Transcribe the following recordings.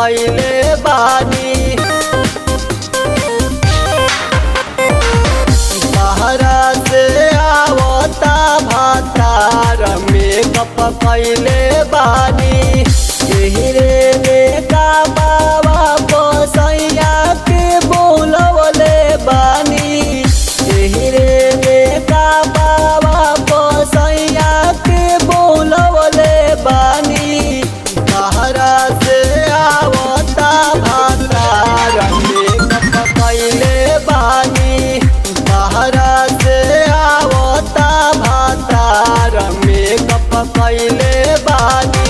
कैले बानी। बहरा से आवता भातार मेकअप कैले बानी। यही रे का बाबा बसैया के बोलवले बानी। यही रे का बाबा बसैया के बोलवले बानी। बहरा से आवता भातार मेकअप कैले बानी। बहरा से आवता भातार मेकअप कैले बानी।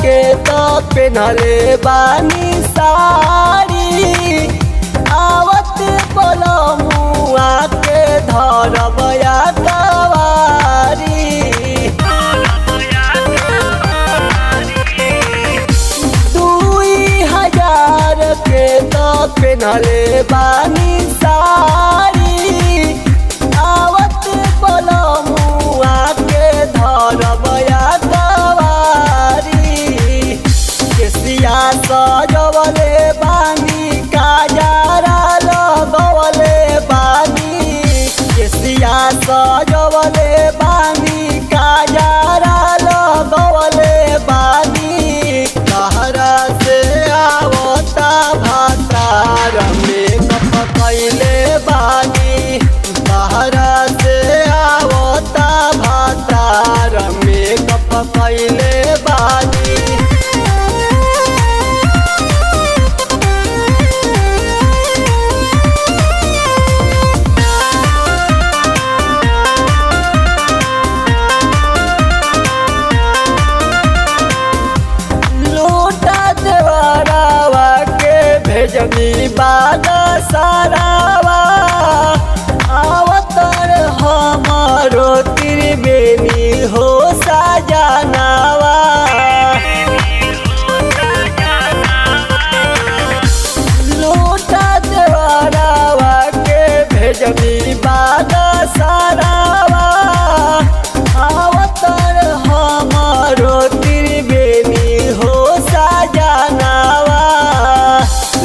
के तो पेनले बानी साड़ी। आवत पलमुआ के धरबया कवारी। 2000 के तो पेनले बानी साड़ी। आवत पलमुआ के धरबया केसिया सजवले बानी। काजरा लगवले बानी। केसिया सजवले बानी। काजरा लगवले बानी। बहरा से आवता भातार मेकअप कैले बानी। बहरा से आवता भातार मेकअप कैले बानी। भेजनी बाला सारावा। आवतर हमारो त्रिवेणी हो सजनावा। लूटा देवरावा के भेजनी बाला सारावा। आवतर हमारो त्रिवेणी हो सजनावा।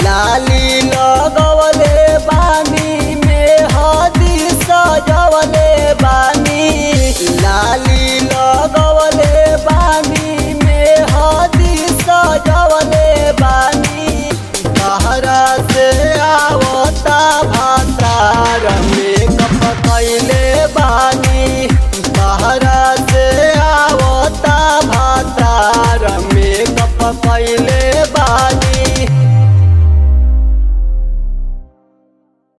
लाली लगवले बानी। मेहदी सजवले बानी। लाली लगवले बानी। मेहदी सजवले बानी। बहरा से आवता भातार मेकअप कैले बानी। बहरा से आवता भातार मेकअप कैले